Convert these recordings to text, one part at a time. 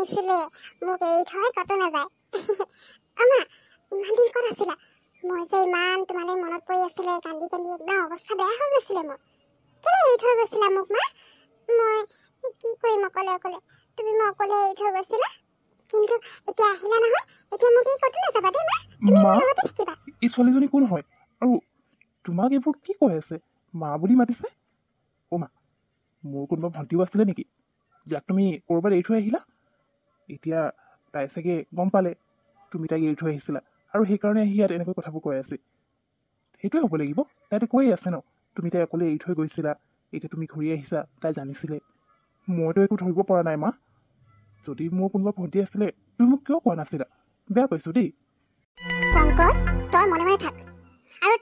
আহিছিলে মোক এৰি থৈ কতো নাযায় আমা ইমান দিন ক'ত আছিলা মই যে ইমান তোমালৈ মনত পৰি আছিলে কান্দি কান্দি একদম অৱস্থা বেয়া হৈ গৈছিলে মোৰ কেলে এৰি থৈ গৈছিলা মোক মা মই কি কৰিম অকলে অকলে তুমি মোক অকলে এৰি থৈ গৈছিলা কিন্তু এতিয়া আহিলা নহয় এতিয়া মোক এই কতো নাযাবা দেই মা তুমি মোৰ লগতে থাকিবা এই ছোৱালীজনী কোন হয় আৰু তোমাক এইবোৰ কি কৈ আছে মা বুলি মাতিছে অ' মা মোৰ কোনোবা ভণ্টিও আছিলে নেকি যাক তুমি ক'ৰবাত এৰি থৈ আহিলা এতিয়া তাই চাগে গম পালে তুমি তাইক এৰি থৈ আহিছিলা আৰু সেইকাৰণে আহি ইয়াত এনেকৈ কথাবোৰ কৈ আছে সেইটোৱে হ'ব লাগিব তাইতো কৈয়ে আছে ন তুমি তাই অকলে এৰি থৈ গৈছিলা এতিয়া তুমি ঘূৰি আহিছা তাই জানিছিলে মইতো একো ধৰিব পৰা নাই মা যদি মোৰ কোনোবা ভণ্টি আছিলে তুমি মোক কিয় কোৱা নাছিলা বেয়া পাইছো দেই পংকজ তই মনে মনে থাক আৰু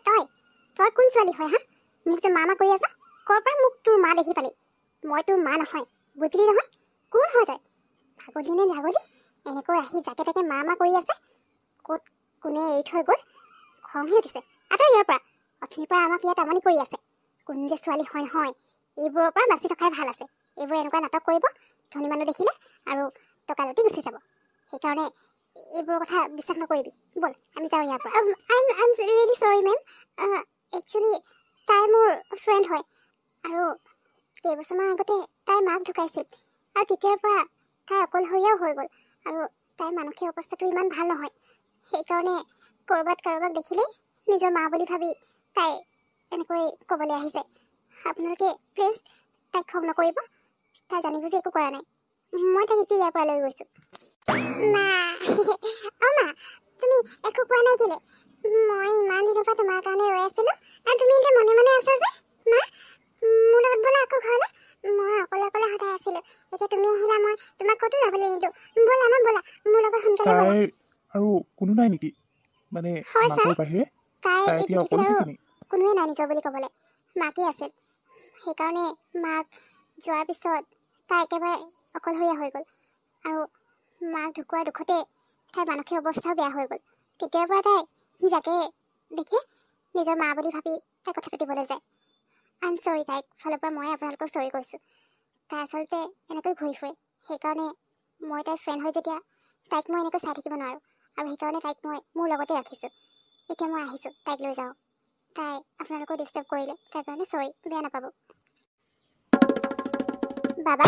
তই কোন ছোৱালী হয় হা মোক যে মা কৰি আছা ক'ৰ পৰা মোক তোৰ মা দেখি পালি মই তোৰ মা নহয় বুজিলি নহয় কোন হয় তই ভাগলি নে জাগলি এনেকৈ আহি যাকে তাকে মা কৰি আছে ক'ত কোনে এৰি থৈ গ'ল খংহে উঠিছে আঁতৰ ইয়াৰ পৰা অথনিৰ পৰা আমাক ইয়াত আমনি কৰি আছে কোন যে ছোৱালী হয় নহয় এইবোৰৰ পৰা বাচি থকাই ভাল আছে এইবোৰ এনেকুৱা নাটক কৰিব ধনী মানুহ দেখিলে আৰু টকা লুটি গুচি যাব সেইকাৰণে এইবোৰৰ কথা বিশ্বাস নকৰিবি বল আমি যাওঁ ইয়াৰ পৰা আই এম ৰিয়েলি চৰি মেম একচুৱেলি তাই মোৰ ফ্ৰেণ্ড হয় আৰু কেইবছৰমান আগতে তাইৰ মাক ঢুকাইছিল আৰু তেতিয়াৰ পৰা তাই অকলশৰীয়াও হৈ গ'ল আৰু তাইৰ মানসিক অৱস্থাটো ইমান ভাল নহয় সেইকাৰণে ক'ৰবাত কাৰোবাক দেখিলেই নিজৰ মা বুলি ভাবি তাই এনেকৈ ক'বলৈ আহিছে আপোনালোকে প্লিজ তাইক খং নকৰিব তাই জানি বুজি একো কৰা নাই মই তাইক এতিয়া ইয়াৰ পৰা লৈ গৈছোঁ মা অ' মা তুমি একো কোৱা নাই কেলে মই ইমান দিনৰ পৰা তোমাৰ কাৰণে ৰৈ আছিলোঁ আৰু তুমি এতিয়া মনে মনে আছা যে মা মোৰ লগত ব'লা আকৌ ঘৰলৈ মই অকলে অকলে সদায় আছিলোঁ এতিয়া তুমি আহিলা মই তোমাক ক'তো যাবলৈ নিদিওঁ ব'লা মা ব'লা মোৰ লগত সোনকালে ব'লা তাইৰ আৰু কোনো নাই নেকি মানে মাকৰ বাহিৰে তাই এতিয়া অকলে থাকে নেকি কোনোৱে নাই নিজৰ বুলি ক'বলৈ মাকেই আছিল সেইকাৰণে মাক যোৱাৰ পিছত তাই একেবাৰে অকলশৰীয়া হৈ গ'ল আৰু মাক ঢুকোৱাৰ দুখতে তাইৰ মানসিক অৱস্থাও বেয়া হৈ গ'ল তেতিয়াৰ পৰা তাই যাকে দেখে নিজৰ মা বুলি ভাবি তাই কথা পাতিবলৈ যায় আই এম চৰি তাইক ফালৰ পৰা মই আপোনালোকক চৰি কৈছোঁ তাই আচলতে এনেকৈ ঘূৰি ফুৰে সেইকাৰণে মই তাইৰ ফ্ৰেণ্ড হৈ যেতিয়া তাইক মই এনেকৈ চাই থাকিব নোৱাৰোঁ আৰু সেইকাৰণে তাইক মই মোৰ লগতে ৰাখিছোঁ এতিয়া মই আহিছোঁ তাইক লৈ যাওঁ তাই আপোনালোকক ডিষ্টাৰ্ব কৰিলে তাৰ কাৰণে চৰি বেয়া নাপাব বাবা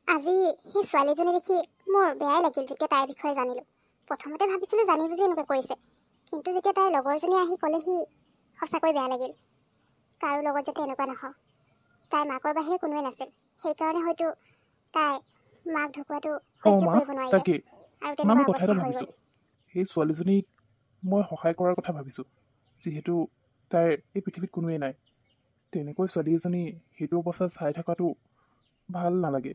আজি সেই ছোৱালীজনী দেখি মোৰ বেয়াই লাগিল যেতিয়া তাইৰ বিষয়ে জানিলোঁ প্ৰথমতে ভাবিছিলোঁ জানি বুজি এনেকৈ কৰিছে কিন্তু যেতিয়া তাইৰ লগৰজনী আহি ক'লেহি সঁচাকৈ বেয়া লাগিল কাৰো লগত যাতে এনেকুৱা নহওক তাইৰ মাকৰ বাহিৰে কোনোৱে নাছিল সেইকাৰণে হয়তো তাই মাক ঢুকুৱাটো সহ্য কৰিব নোৱাৰিলে আৰু তেনেকুৱা কথা এটা অৱস্থা হৈ ভাবিছোঁ গ'ল সেই ছোৱালীজনীক মই সহায় কৰাৰ কথা ভাবিছোঁ যিহেতু তাইৰ এই পৃথিৱীত কোনোৱেই নাই তেনেকৈ ছোৱালী এজনী সেইটো অৱস্থাত চাই থকাটো ভাল নালাগে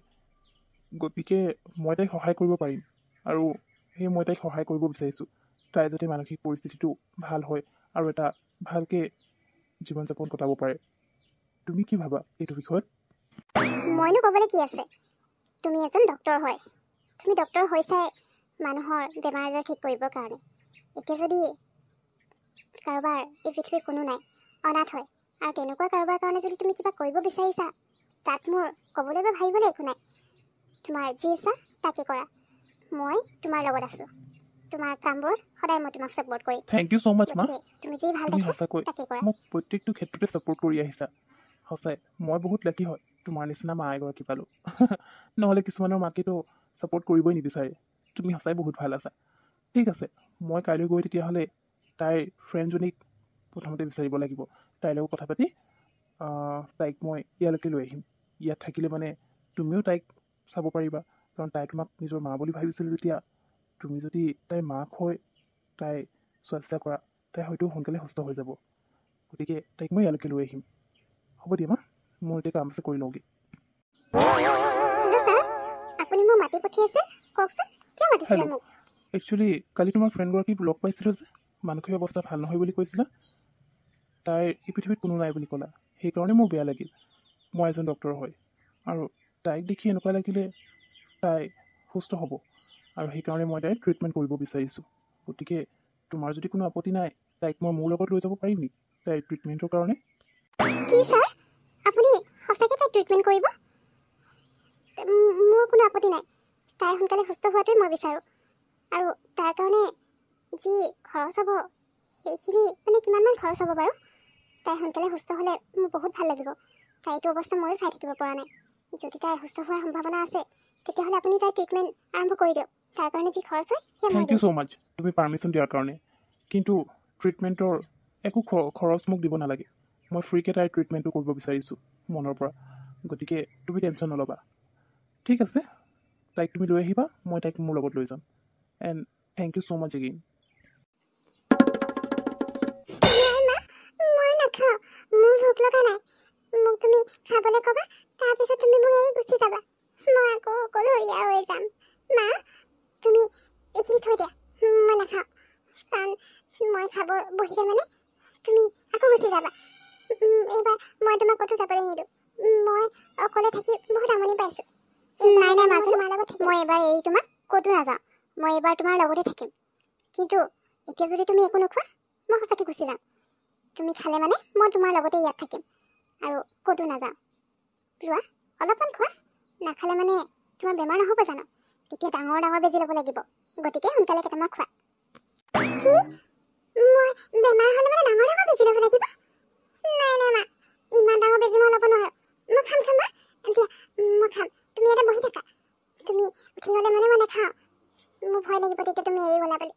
গতিকে মই তাইক সহায় কৰিব পাৰিম আৰু সেই মই তাইক সহায় কৰিব বিচাৰিছোঁ তাই যাতে মানসিক পৰিস্থিতিটো ভাল হয় আৰু এটা ভালকৈ জীৱন যাপন কটাব পাৰে তুমি কি ভাবা এইটো বিষয়ত মইনো ক'বলৈ কি আছে তুমি এজন ডক্তৰ হয় তুমি ডক্তৰ হৈছাই মানুহৰ বেমাৰ আজাৰ ঠিক কৰিবৰ কাৰণে এতিয়া যদি কাৰোবাৰ এই পৃথিৱীত কোনো নাই অনাথ হয় আৰু তেনেকুৱা কাৰোবাৰ কাৰণে যদি তুমি কিবা কৰিব বিচাৰিছা তাত মোৰ ক'বলৈ বা ভাবিবলৈ একো নাই তোমাৰ যি ইচ্ছা তাকে কৰা মই তোমাৰ লগত আছোঁ তোমাৰ কামবোৰ সদায় মই তোমাক ছাপোৰ্ট কৰিম থেংক ইউ ছ' মাছ মা তুমি যি ভাল তুমি দেখা সঁচাকৈ তাকে কৰা মোক প্ৰত্যেকটো ক্ষেত্ৰতে ছাপোৰ্ট কৰি আহিছা সঁচাই মই বহুত লাকি হয় তোমাৰ নিচিনা মা এগৰাকী পালোঁ নহ'লে কিছুমানৰ মাকেতো ছাপোৰ্ট কৰিবই নিবিচাৰে তুমি সঁচাই বহুত ভাল আছা ঠিক আছে মই কাইলৈ গৈ তেতিয়াহ'লে তাইৰ ফ্ৰেণ্ডজনীক প্ৰথমতে বিচাৰিব লাগিব তাইৰ লগত কথা পাতি তাইক মই ইয়ালৈকে লৈ আহিম ইয়াত থাকিলে মানে তুমিও তাইক চাব পাৰিবা কাৰণ তাই তোমাক নিজৰ মা বুলি ভাবিছিল যেতিয়া তুমি যদি তাইৰ মাক হৈ তাই চোৱা চিতা কৰা তাই হয়তো সোনকালে সুস্থ হৈ যাব গতিকে তাইক মই ইয়ালৈকে লৈ আহিম হ'ব দিয়া মা মোৰ এতিয়া কাম আছে কৰি লওঁগৈ হেল্ল' ছাৰ আপুনি মোক মাতি পঠিয়াইছে কওকচোন কিয় মাতিছিলে হেল্ল' মোক একচুৱেলি কালি তোমাৰ ফ্ৰেণ্ডগৰাকীক লগ পাইছিলোঁ যে মানসিক অৱস্থা ভাল নহয় বুলি কৈছিলা তাইৰ এই পৃথিৱীত কোনো নাই বুলি ক'লা সেইকাৰণে মোৰ বেয়া লাগিল মই এজন ডক্তৰ হয় আৰু তাইক দেখি এনেকুৱা লাগিলে তাই সুস্থ হ'ব আৰু সেইকাৰণে মই তাইৰ ট্ৰিটমেণ্ট কৰিব বিচাৰিছোঁ গতিকে তোমাৰ যদি কোনো আপত্তি নাই তাইক মই মোৰ লগত লৈ যাব পাৰিম নেকি তাইৰ ট্ৰিটমেণ্টৰ কাৰণে কি ছাৰ আপুনি সঁচাকৈ তাইক ট্ৰিটমেণ্ট কৰিব মোৰ কোনো আপত্তি নাই তাই সোনকালে সুস্থ হোৱাটোৱে মই বিচাৰোঁ। আৰু তাৰ কাৰণে যি খৰচ হ'ব সেইখিনি মানে কিমানমান খৰচ হ'ব বাৰু? তাই সোনকালে সুস্থ হ'লে মোৰ বহুত ভাল লাগিব। তাইটো অৱস্থা ময়ো চাই থাকিব পৰা নাই। যদি তাই সুস্থ হোৱাৰ সম্ভাৱনা আছে তেতিয়াহ'লে আপুনি তাইৰ ট্ৰিটমেণ্ট আৰম্ভ কৰি দিয়ক। তাৰ কাৰণে যি খৰচ হয় সেয়া মই থেংক ইউ দিম। ছ' মাছ তুমি পাৰ্মিশ্যন দিয়াৰ কাৰণে। কিন্তু ট্ৰিটমেণ্টৰ একো খৰচ মোক দিব নালাগে। মই ফ্ৰীকৈ তাইৰ ট্ৰিটমেণ্টটো কৰিব বিচাৰিছোঁ মনৰ পৰা। গতিকে তুমি টেনশ্যন নল'বা। ঠিক আছে, তাইক তুমি লৈ আহিবা, মই তাইক মোৰ লগত লৈ যাম। And thank you so' much again. নাই মা, মই নাখাওঁ। মোৰ ভোক লগা নাই। মোক তুমি খাবলৈ ক'বা, তাৰপিছত তুমি মোক এৰি গুচি যাবা। মই আকৌ অকলশৰীয়া হৈ যাম। মা, তুমি এইখিনি থৈ দিয়া। মই নাখাওঁ। কাৰণ মই খাব বহিলে মানে তুমি আকৌ গুচি যাবা। এইবাৰ মই তোমাক ক'তো যাবলৈ নিদিওঁ। মই অকলে থাকি বহুত আমনি পাইছোঁ। নাই নাই মাজনী, তোমাৰ লগত থাকিম। মই এবাৰ এৰি তোমাক ক'তো নাযাওঁ। মই এইবাৰ তোমাৰ লগতে থাকিম। কিন্তু এতিয়া যদি তুমি একো নোখোৱা মই সঁচাকৈ গুচি যাম। তুমি খালে মানে মই তোমাৰ লগতে ইয়াত থাকিম আৰু ক'তো নাযাওঁ। লোৱা অলপমান খোৱা। নাখালে মানে তোমাৰ বেমাৰ নহ'ব জানো? তেতিয়া ডাঙৰ ডাঙৰ বেজি ল'ব লাগিব। গতিকে সোনকালে কেইটামান খোৱা। কি? মই বেমাৰ হ'লে মানে ডাঙৰ ডাঙৰ বেজি ল'ব লাগিব? নাই নাই মা, ইমান ডাঙৰ বেজি মই ল'ব নোৱাৰোঁ। মই খাম মা। দিয়া মই খাম। তুমি ইয়াতে বহি থাকা। তুমি উঠি গ'লে মানে মই নাখাওঁ। মোৰ ভয় লাগিব তেতিয়া তুমি এৰি গ'লা বুলি।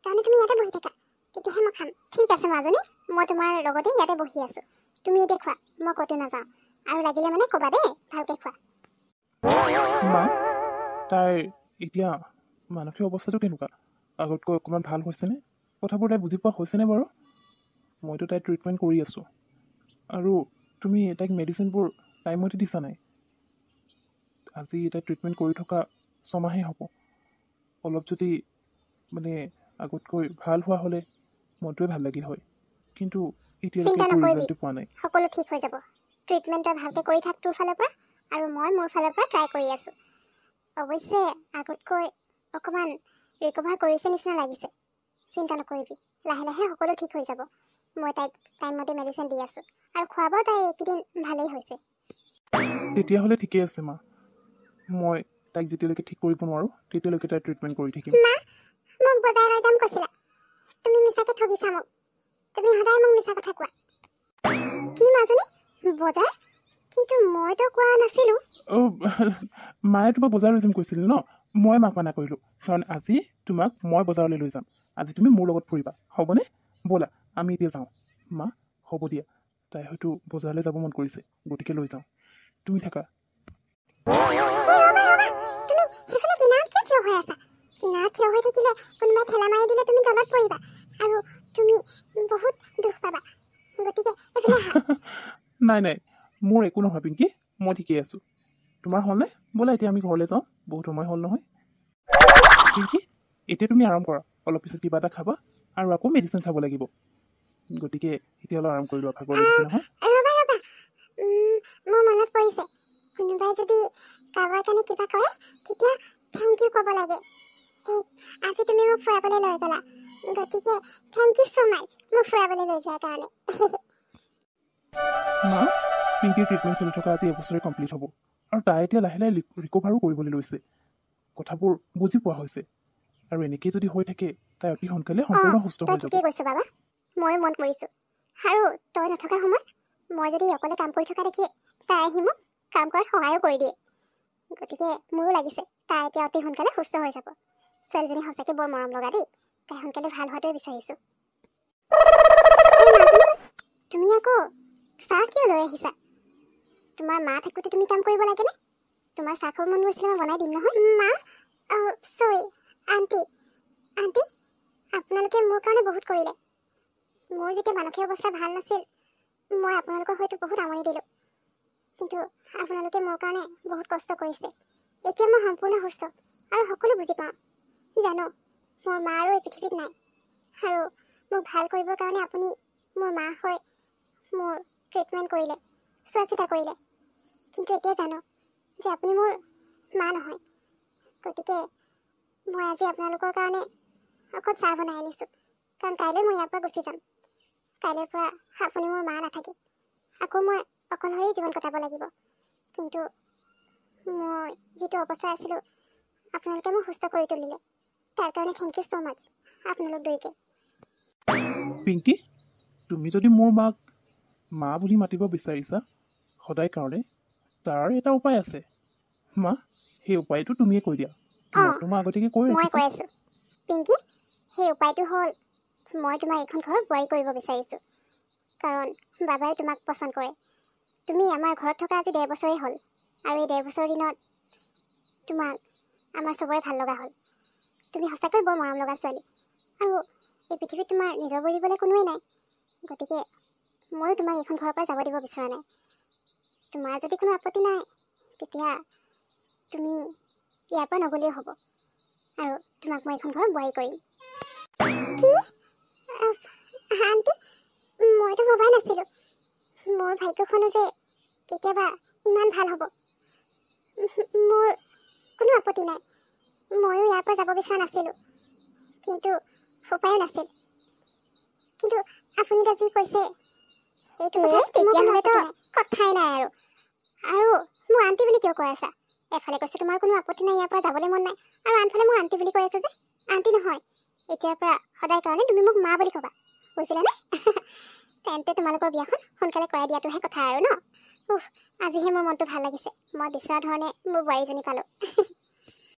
কাৰণে তুমি ইয়াতে বহি থাকা, তেতিয়াহে মই খাম। ঠিক আছে মাজনী, মই তোমাৰ লগতে ইয়াতে বহি আছোঁ। তুমি এতিয়া খোৱা, মই ক'তো নাযাওঁ। আৰু লাগিলে মানে ক'বা দেই, ভালকৈ খোৱা। মা, তাইৰ এতিয়া মানসিক অৱস্থাটো কেনেকুৱা? আগতকৈ অকণমান ভাল হৈছেনে? কথাবোৰ তাই বুজি পোৱা হৈছেনে বাৰু? মইতো তাইৰ ট্ৰিটমেণ্ট কৰি আছোঁ। আৰু তুমি তাইক মেডিচিনবোৰ টাইমমতে দিছা নাই? আজি তাইক ট্ৰিটমেণ্ট কৰি থকা 6 মাহেই হ'ব। অলপ যদি মানে আগতকৈ ভাল হোৱা হ'লে মনটোৱে ভাল লাগিল হয়। কিন্তু এতিয়ালৈকে চিন্তা একো নকৰিবি, ৰিজাল্টটো পোৱা নাই। সকলো ঠিক হৈ যাব। ট্ৰিটমেণ্ট তই ভালকৈ কৰি থাক তোৰ ফালৰ পৰা, আৰু মই মোৰ ফালৰ পৰা ট্ৰাই কৰি আছোঁ। অৱশ্যে আগতকৈ অকণমান ৰিকভাৰ কৰিছে নিচিনা লাগিছে। চিন্তা নকৰিবি, লাহে লাহে সকলো ঠিক হৈ যাব। মই তাইক টাইমমতে মেডিচিন দি আছোঁ, আৰু খোৱা বোৱা তাই এইকেইদিন ভালেই হৈছে। তেতিয়াহ'লে ঠিকেই আছে মা। মই তাইক যেতিয়ালৈকে ঠিক কৰিব নোৱাৰোঁ তেতিয়ালৈকে তাইৰ ট্ৰিটমেণ্ট কৰি থাকিম। মা, মোক বজাই লৈ যাম কৈছিলা। তুমি মিছাকৈ ঠগিছা মোক। তুমি সদায় মোক মিছা কথা কোৱা। কি মাজনী? বজাৰ? কিন্তু মইতো কোৱা নাছিলোঁ। মায়ে তোমাক বজাৰলৈ যাম কৈছিলে ন? মই মাক মানা কৰিলোঁ, কাৰণ আজি তোমাক মই বজাৰলৈ লৈ যাম। আজি তুমি মোৰ লগত ফুৰিবা, হ'বনে? ব'লা আমি এতিয়া যাওঁ। মা, হ'ব দিয়া। তাই হয়তো বজাৰলৈ যাব মন কৰিছে, গতিকে লৈ যাওঁ। তুমি থাকা। তুমি সেইফালে কিনাৰত কিয় থিয় হৈ আছা? কিনাৰত থিয় হৈ থাকিলে কোনোবাই ঠেলা মাৰি দিলে তুমি তলত পৰিবা, আৰু তুমি বহুত দুখ পাবা। গতিকে এইফালে আহা। নাই নাই, মোৰ একো নহয় পিংকি, মই ঠিকেই আছোঁ। তোমাৰ হ'লনে? ব'লা এতিয়া আমি ঘৰলৈ যাওঁ, বহুত সময় হ'ল নহয়। পিংকি, এতিয়া তুমি আৰাম কৰা। অলপ পিছত কিবা এটা খাবা আৰু আকৌ মেডিচিন খাব লাগিব। গতিকে এতিয়া অলপ আৰাম কৰি লোৱা, ভাগৰ লাগিছে নহয়। ৰ'বা। মোৰ মনত পৰিছে, কোনোবাই যদি কাৰোবাৰ কাৰণে কিবা কৰে তেতিয়া থেংক ইউ ক'ব লাগে। আজি তুমি মোক ফুৰাবলৈ লৈ গ'লা, গতিকে থেংক ইউ ছ' মাছ মোক ফুৰাবলৈ লৈ যোৱাৰ কাৰণে। মা, পিংকিৰ ট্ৰিটমেণ্ট চলি থকা আজি এবছৰে কমপ্লিট হ'ব, আৰু তাই এতিয়া লাহে লাহে ৰিকভাৰো কৰিবলৈ লৈছে। কথাবোৰ বুজি পোৱা হৈছে, আৰু এনেকেই যদি হৈ থাকে তাই অতি সোনকালে সম্পূৰ্ণ সুস্থ তই হৈ যাব। ঠিকেই কৈছ বাবা, ময়ো মন কৰিছোঁ। আৰু তই নথকাৰ সময়ত মই যদি অকলে কাম কৰি থকা দেখি তাই আহি মোক কাম কৰাত সহায়ো কৰি দিয়ে। গতিকে মোৰো লাগিছে তাই এতিয়া অতি সোনকালে সুস্থ হৈ যাব। ছোৱালীজনী সঁচাকৈ বৰ মৰম লগা দেই। তাই সোনকালে ভাল হোৱাটোৱে বিচাৰিছোঁ। তুমি আকৌ চাহ কিয় লৈ আহিছা? তোমাৰ মা থাকোঁতে তুমি কাম কৰিব লাগেনে? তোমাৰ চাহ খাব মন গৈছিলে মই বনাই দিম নহয়। মা, চৰি আণ্টি, আপোনালোকে মোৰ কাৰণে বহুত কৰিলে। মোৰ যেতিয়া মানসিক অৱস্থা ভাল নাছিল, মই আপোনালোকক হয়তো বহুত আমনি দিলোঁ। কিন্তু আপোনালোকে মোৰ কাৰণে বহুত কষ্ট কৰিছে। এতিয়া মই সম্পূৰ্ণ সুস্থ আৰু সকলো বুজি পাওঁ। জানো মোৰ মা আৰু এই পৃথিৱীত নাই, আৰু মোক ভাল কৰিবৰ কাৰণে আপুনি মোৰ মা হৈ মোৰ ট্ৰিটমেণ্ট কৰিলে, চোৱা চিতা কৰিলে। কিন্তু এতিয়া জানো যে আপুনি মোৰ মা নহয়। গতিকে মই আজি আপোনালোকৰ কাৰণে অকল চাহ বনাই আনিছোঁ, কাৰণ কাইলৈ মই ইয়াৰ পৰা গুচি যাম। কাইলৈৰ পৰা আপুনি মোৰ মা নাথাকে, আকৌ মই অকলশৰেই জীৱন কটাব লাগিব। কিন্তু মই যিটো অৱস্থাত আছিলোঁ আপোনালোকে মোক সুস্থ কৰি তুলিলে তাৰ কাৰণে থেংক ইউ ছ' মাছ আপোনালোক দুয়োকে। পিংকি, তুমি যদি মোৰ মাক মা বুলি মাতিব বিচাৰিছা সদায় কাৰণে, তাৰ এটা উপায় আছে। মা, সেই উপায়টো তুমিয়ে কৈ দিয়া। তোমাকতো মই আগতীয়াকৈ কৈ মই ৰাখিছোঁ। কৈ আছোঁ পিংকি, সেই উপায়টো হ'ল মই তোমাক এইখন ঘৰৰ বোৱাৰী কৰিব বিচাৰিছোঁ, কাৰণ বাবাই তোমাক পচন্দ কৰে। তুমি আমাৰ ঘৰত থকা আজি 1.5 বছৰেই হ'ল, আৰু এই 1.5 বছৰ দিনত তোমাক আমাৰ চবৰে ভাল লগা হ'ল। তুমি সঁচাকৈ বৰ মৰম লগা ছোৱালী, আৰু এই পৃথিৱীত তোমাৰ নিজৰ বুলিবলৈ কোনোৱেই নাই। গতিকে ময়ো তোমাক এইখন ঘৰৰ পৰা যাব দিব বিচৰা নাই। তোমাৰ যদি কোনো আপত্তি নাই তেতিয়া তুমি ইয়াৰ পৰা নগ'লেও হ'ব, আৰু তোমাক মই এইখন ঘৰৰ বোৱাৰী কৰিম। কি আণ্টি, মইতো ভবাই নাছিলোঁ মোৰ ভাগ্যখনো যে কেতিয়াবা ইমান ভাল হ'ব। মোৰ কোনো আপত্তি নাই, ময়ো ইয়াৰ পৰা যাব বিচৰা নাছিলোঁ, কিন্তু উপায়ো নাছিল। কিন্তু আপুনি এতিয়া যি কৈছে তেতিয়াহ'লেতো কথাই নাই আৰু মোৰ আণ্টি বুলি কিয় কৈ আছা? এফালে কৈছে তোমাৰ কোনো আপত্তি নাই, ইয়াৰ পৰা যাবলৈ মন নাই, আৰু আনফালে মোক আণ্টি বুলি কৈ আছা যে। আণ্টি নহয়, এতিয়াৰ পৰা সদায় কাৰণে তুমি মোক মা বুলি ক'বা, বুজিলানে? তেন্তে তোমালোকৰ বিয়াখন সোনকালে কৰাই দিয়াটোহে কথা আৰু ন? আজিহে মোৰ মনটো ভাল লাগিছে, মই বিচৰা ধৰণে মোৰ বোৱাৰীজনী পালোঁ।